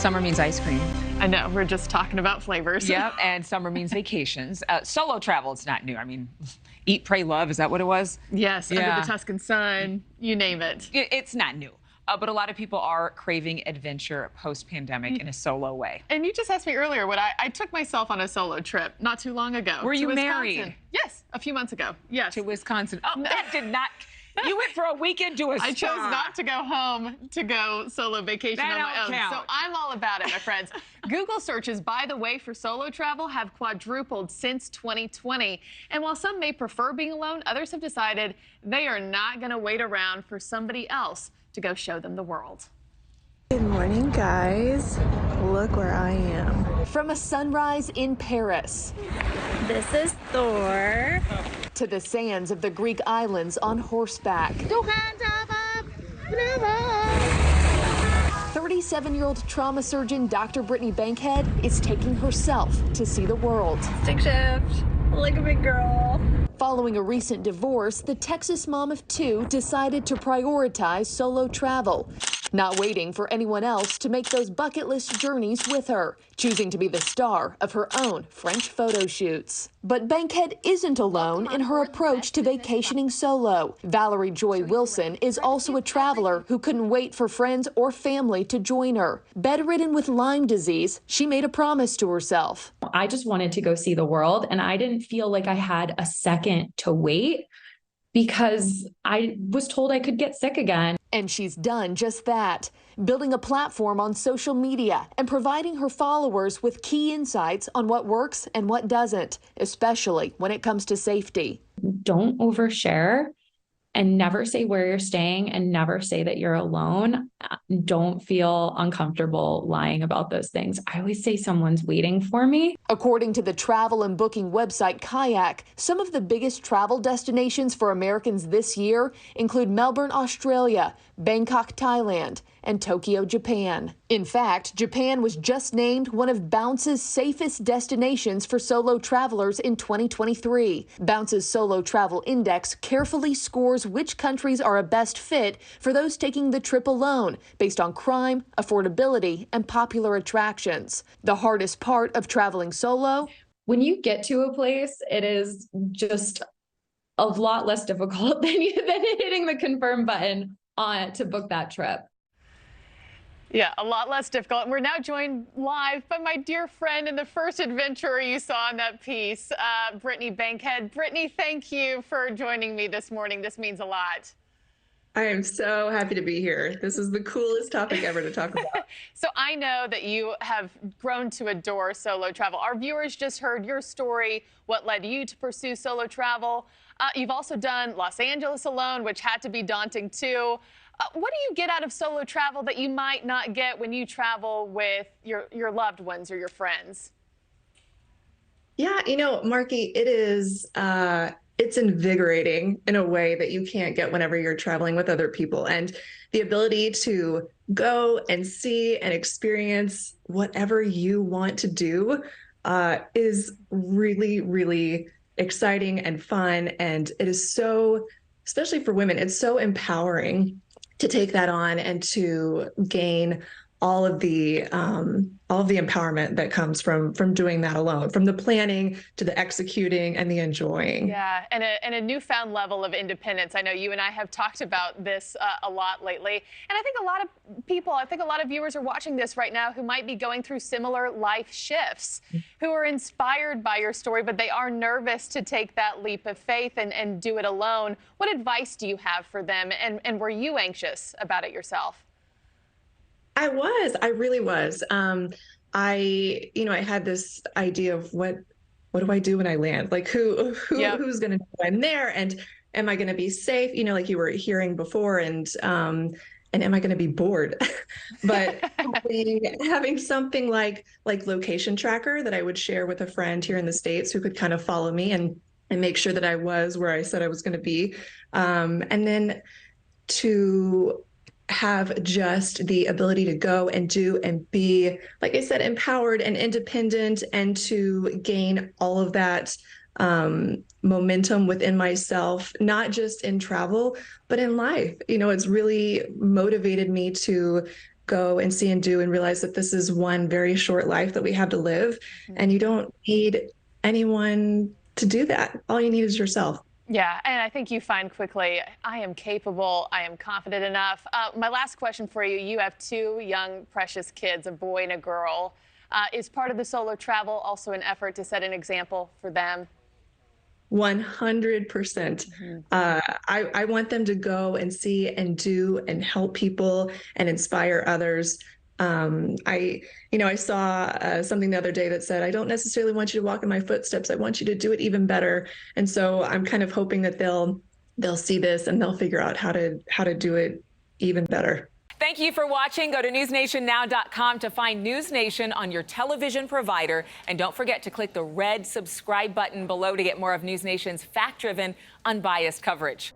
Summer means ice cream. I know, we're just talking about flavors. Yeah, and summer means vacations. Solo travel, it's not new. I mean, eat, pray, love, is that what it was? Yes, yeah. Under the Tuscan sun, you name it. It's not new. But a lot of people are craving adventure post-pandemic in a solo way. And you just asked me earlier what I took myself on a solo trip not too long ago. Were you Wisconsin. married? Yes, a few months ago. Yes. To Wisconsin. Oh, that did not. You went for a weekend to a spa. I chose not to go home to go solo vacation on my own. Count. So I'm all about it, my friends. Google searches, by the way, for solo travel have quadrupled since 2020. And while some may prefer being alone, others have decided they are not going to wait around for somebody else to go show them the world. Good morning, guys. Look where I am. From a sunrise in Paris. This is Thor. To the sands of the Greek islands on horseback. 37-year-old trauma surgeon Dr. Brittany Bankert is taking herself to see the world. Stick shift, like a big girl. Following a recent divorce, the Texas mom of two decided to prioritize solo travel, not waiting for anyone else to make those bucket list journeys with her, choosing to be the star of her own French photo shoots. But Bankert isn't alone in her approach to vacationing solo. Valerie Joy Wilson is also a traveler who couldn't wait for friends or family to join her. Bedridden with Lyme disease, she made a promise to herself. I just wanted to go see the world, and I didn't feel like I had a second to wait because I was told I could get sick again. And she's done just that, building a platform on social media and providing her followers with key insights on what works and what doesn't, especially when it comes to safety. Don't overshare and never say where you're staying and never say that you're alone. Don't feel uncomfortable lying about those things. I always say someone's waiting for me. According to the travel and booking website Kayak, some of the biggest travel destinations for Americans this year include Melbourne, Australia, Bangkok, Thailand, and Tokyo, Japan. In fact, Japan was just named one of Bounce's safest destinations for solo travelers in 2023. Bounce's Solo Travel Index carefully scores which countries are a best fit for those taking the trip alone, based on crime, affordability, and popular attractions. The hardest part of traveling solo? When you get to a place, it is just a lot less difficult than hitting the confirm button to book that trip. Yeah, a lot less difficult. And we're now joined live by my dear friend and the first adventurer you saw in that piece, Brittany Bankert. Brittany, thank you for joining me this morning. This means a lot. I am so happy to be here. This is the coolest topic ever to talk about. So I know that you have grown to adore solo travel. Our viewers just heard your story, what led you to pursue solo travel. You've also done Los Angeles alone, which had to be daunting too. What do you get out of solo travel that you might not get when you travel with your loved ones or your friends? Yeah, you know, Marky, it is, it's invigorating in a way that you can't get whenever you're traveling with other people. And the ability to go and see and experience whatever you want to do is really, really exciting and fun. And it is so, especially for women, it's so empowering to take that on and to gain all of the empowerment that comes from doing that alone, from the planning to the executing and the enjoying. Yeah, and a newfound level of independence. I know you and I have talked about this a lot lately, and I think a lot of viewers are watching this right now who might be going through similar life shifts, who are inspired by your story, but they are nervous to take that leap of faith and do it alone. What advice do you have for them, and were you anxious about it yourself? I really was. I had this idea of what do I do when I land? Like who's going to know I'm there, and am I going to be safe? You know, like you were hearing before, and am I going to be bored? But having something like location tracker that I would share with a friend here in the States who could kind of follow me and make sure that I was where I said I was going to be, and then to have just the ability to go and do and be, like I said, empowered and independent, and to gain all of that momentum within myself, not just in travel, but in life. You know, it's really motivated me to go and see and do and realize that this is one very short life that we have to live. And you don't need anyone to do that. All you need is yourself. Yeah, and I think you find quickly, I am capable, I am confident enough. My last question for you, you have two young, precious kids, a boy and a girl. Is part of the solo travel also an effort to set an example for them? 100%. I want them to go and see and do and help people and inspire others. I saw something the other day that said, I don't necessarily want you to walk in my footsteps. I want you to do it even better. And so I'm kind of hoping that they'll see this and they'll figure out how to do it even better. Thank you for watching. Go to newsnationnow.com to find NewsNation on your television provider. And don't forget to click the red subscribe button below to get more of NewsNation's fact-driven, unbiased coverage.